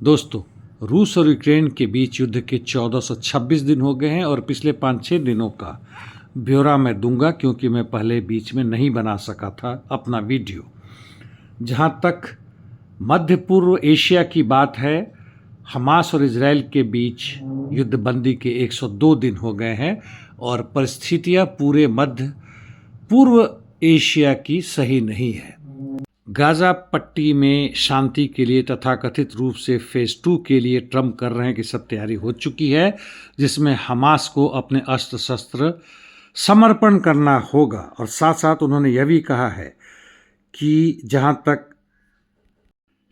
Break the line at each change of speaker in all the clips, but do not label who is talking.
दोस्तों, रूस और यूक्रेन के बीच युद्ध के 1426 दिन हो गए हैं और पिछले 5-6 दिनों का ब्यौरा मैं दूंगा क्योंकि मैं पहले बीच में नहीं बना सका था अपना वीडियो। जहां तक मध्य पूर्व एशिया की बात है, हमास और इजराइल के बीच युद्धबंदी के 102 दिन हो गए हैं और परिस्थितियां पूरे मध्य पूर्व एशिया की सही नहीं है। गाजा पट्टी में शांति के लिए तथाकथित रूप से फेज 2 के लिए ट्रंप कर रहे हैं कि सब तैयारी हो चुकी है, जिसमें हमास को अपने अस्त्र शस्त्र समर्पण करना होगा। और साथ साथ उन्होंने यह भी कहा है कि जहां तक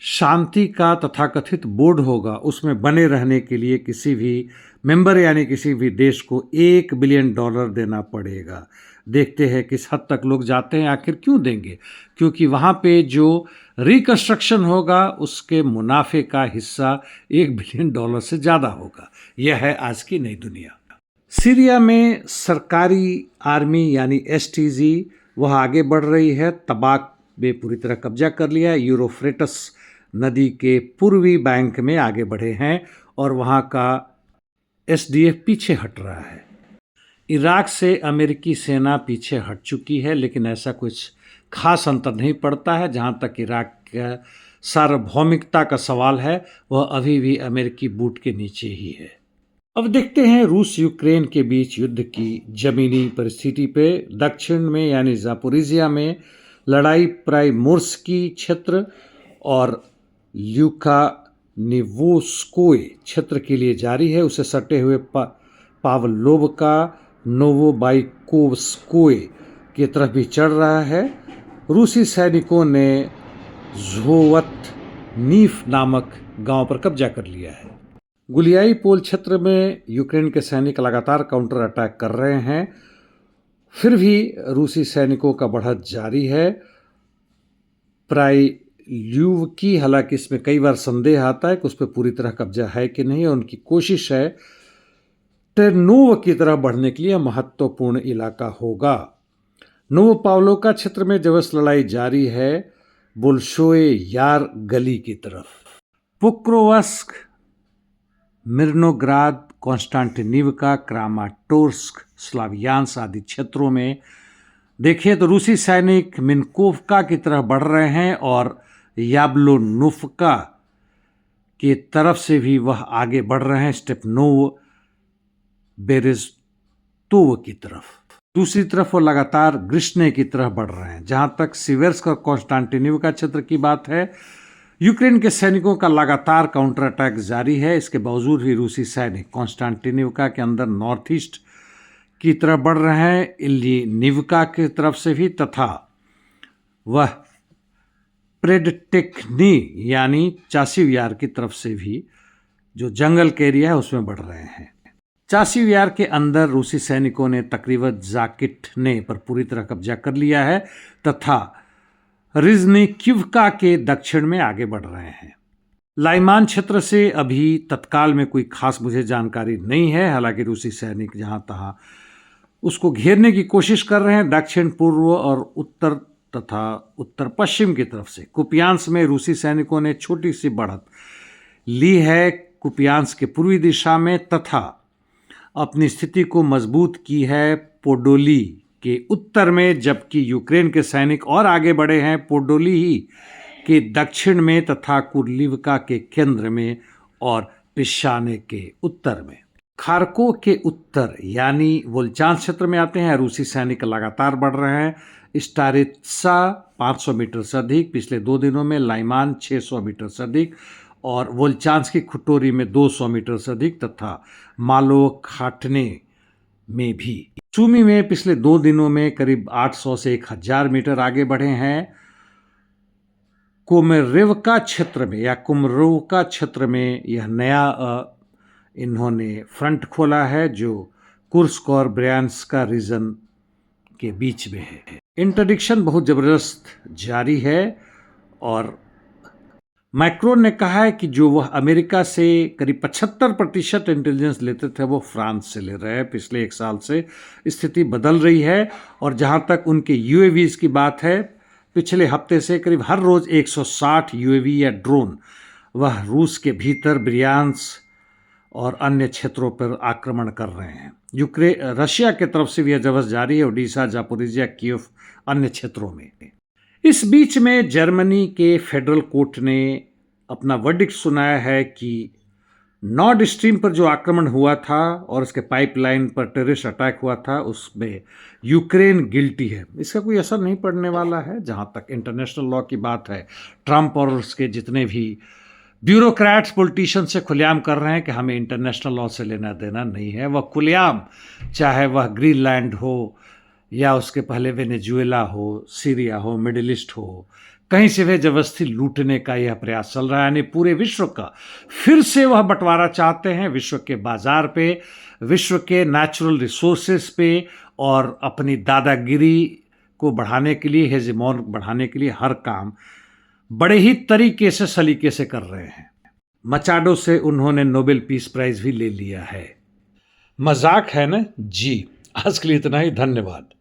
शांति का तथाकथित बोर्ड होगा, उसमें बने रहने के लिए किसी भी मेंबर यानी किसी भी देश को $1 बिलियन देना पड़ेगा। देखते हैं किस हद तक लोग जाते हैं। आखिर क्यों देंगे? क्योंकि वहाँ पे जो रिकंस्ट्रक्शन होगा उसके मुनाफे का हिस्सा $1 बिलियन से ज़्यादा होगा। यह है आज की नई दुनिया। सीरिया में सरकारी आर्मी यानी एसटीजी वह आगे बढ़ रही है। तबाक में पूरी तरह कब्जा कर लिया है। यूरोफ्रेटस नदी के पूर्वी बैंक में आगे बढ़े हैं और वहाँ का एसडीएफ पीछे हट रहा है। इराक से अमेरिकी सेना पीछे हट चुकी है, लेकिन ऐसा कुछ खास अंतर नहीं पड़ता है। जहाँ तक इराक का सार्वभौमिकता का सवाल है, वह अभी भी अमेरिकी बूट के नीचे ही है। अब देखते हैं रूस यूक्रेन के बीच युद्ध की जमीनी परिस्थिति पे। दक्षिण में यानी जापोरिजिया में लड़ाई प्राइमोर्स्की क्षेत्र और ल्यूकानिवोस्कोय क्षेत्र के लिए जारी है। उसे सटे हुए पावलोवका नोवोबाइकोव्स्कोय की तरफ भी चढ़ रहा है। रूसी सैनिकों ने झोवतनीफ नामक गांव पर कब्जा कर लिया है। गुलियाई पोल क्षेत्र में यूक्रेन के सैनिक लगातार काउंटर अटैक कर रहे हैं, फिर भी रूसी सैनिकों का बढ़त जारी है। प्राइल्यूवकी, हालांकि इसमें कई बार संदेह आता है कि उस पर पूरी तरह कब्जा है कि नहीं, और उनकी कोशिश है टेरनोव की तरफ बढ़ने के लिए महत्वपूर्ण इलाका होगा। नोवोपावलोका क्षेत्र में जबरदस्त लड़ाई जारी है बोल्शोए यार गली की तरफ। पोक्रोवस्क, मिर्नोग्राद, कॉन्स्टांटिनिवका, क्रामाटोर्स्क, स्लावियांस आदि क्षेत्रों में देखिए तो रूसी सैनिक मिन्कोवका की तरफ बढ़ रहे हैं और याब्लोनोवका की तरफ से भी वह आगे बढ़ रहे हैं स्टेपनोव बेरेस्तोव की तरफ। दूसरी तरफ वो लगातार ग्रिशने की तरफ बढ़ रहे हैं। जहां तक सिवेर्स्क और कॉन्स्टांटिनिवका क्षेत्र की बात है, यूक्रेन के सैनिकों का लगातार काउंटर अटैक जारी है। इसके बावजूद भी रूसी सैनिक कॉन्स्टांटिनिवका के अंदर नॉर्थ ईस्ट की तरफ बढ़ रहे हैं, इल्यिनिवका की तरफ से भी, तथा वह प्रेडटेक्नी यानी चासिव यार की तरफ से भी, जो जंगल के एरिया है उसमें बढ़ रहे हैं। चासिव यार के अंदर रूसी सैनिकों ने तकरीबन जाकिटने पर पूरी तरह कब्जा कर लिया है तथा रिजनिकिवका के दक्षिण में आगे बढ़ रहे हैं। लाइमान क्षेत्र से अभी तत्काल में कोई खास मुझे जानकारी नहीं है। हालांकि रूसी सैनिक जहां तहां उसको घेरने की कोशिश कर रहे हैं। दक्षिण पूर्व और उत्तर तथा उत्तर पश्चिम की तरफ से कुपियांस में रूसी सैनिकों ने छोटी सी बढ़त ली है कुपियांस के पूर्वी दिशा में, तथा अपनी स्थिति को मजबूत की है पोडोली के उत्तर में, जबकि यूक्रेन के सैनिक और आगे बढ़े हैं पोडोली ही के दक्षिण में तथा कुर्लिवका के केंद्र में और पिशाने के उत्तर में। खार्कोव के उत्तर यानी वोल्चांस क्षेत्र में आते हैं। रूसी सैनिक लगातार बढ़ रहे हैं। स्टारित्सा 500 मीटर से अधिक, पिछले 2 दिनों में लाइमान 600 मीटर से अधिक और वोल्चांस की खुटोरी में 200 मीटर से अधिक, तथा मालो खाटने में भी। सुमी में पिछले 2 दिनों में करीब 800 से 1000 मीटर आगे बढ़े हैं। कोमेरेवका क्षेत्र में या कुमरोवका क्षेत्र में यह नया इन्होंने फ्रंट खोला है जो कुर्स्क और ब्रयांस्क रीजन के बीच में है। इंटरडिक्शन बहुत जबरदस्त जारी है और मैक्रोन ने कहा है कि जो वह अमेरिका से करीब 75% इंटेलिजेंस लेते थे वो फ्रांस से ले रहे हैं। पिछले 1 साल से स्थिति बदल रही है। और जहां तक उनके यूएवीज की बात है, पिछले हफ्ते से करीब हर रोज 160 यूएवी या ड्रोन वह रूस के भीतर ब्रियांस्क और अन्य क्षेत्रों पर आक्रमण कर रहे हैं। रशिया की तरफ से भी यह जबरदस्त जारी है, ओडिशा, जापोरिजिया, कीव, अन्य क्षेत्रों में। इस बीच में जर्मनी के फेडरल कोर्ट ने अपना वर्डिक्ट सुनाया है कि नॉर्ड स्ट्रीम पर जो आक्रमण हुआ था और उसके पाइपलाइन पर टेररिस्ट अटैक हुआ था, उसमें यूक्रेन गिल्टी है। इसका कोई असर नहीं पड़ने वाला है जहां तक इंटरनेशनल लॉ की बात है। ट्रंप और उसके जितने भी ब्यूरोक्रेट्स पॉलिटिशियन से खुलेआम कर रहे हैं कि हमें इंटरनेशनल लॉ से लेना देना नहीं है। वह खुलेआम, चाहे वह ग्रीनलैंड हो या उसके पहले वेनेजुएला हो, सीरिया हो, मिडिल ईस्ट हो, कहीं से वे जबरदस्ती लूटने का यह प्रयास चल रहा है। यानी पूरे विश्व का फिर से वह बंटवारा चाहते हैं, विश्व के बाजार पे, विश्व के नेचुरल रिसोर्सेस पे, और अपनी दादागिरी को बढ़ाने के लिए, हेजेमोन बढ़ाने के लिए हर काम बड़े ही तरीके से, सलीके से कर रहे हैं। मचाडो से उन्होंने नोबेल पीस प्राइज भी ले लिया है। मजाक है ना जी। आज के लिए इतना ही, धन्यवाद।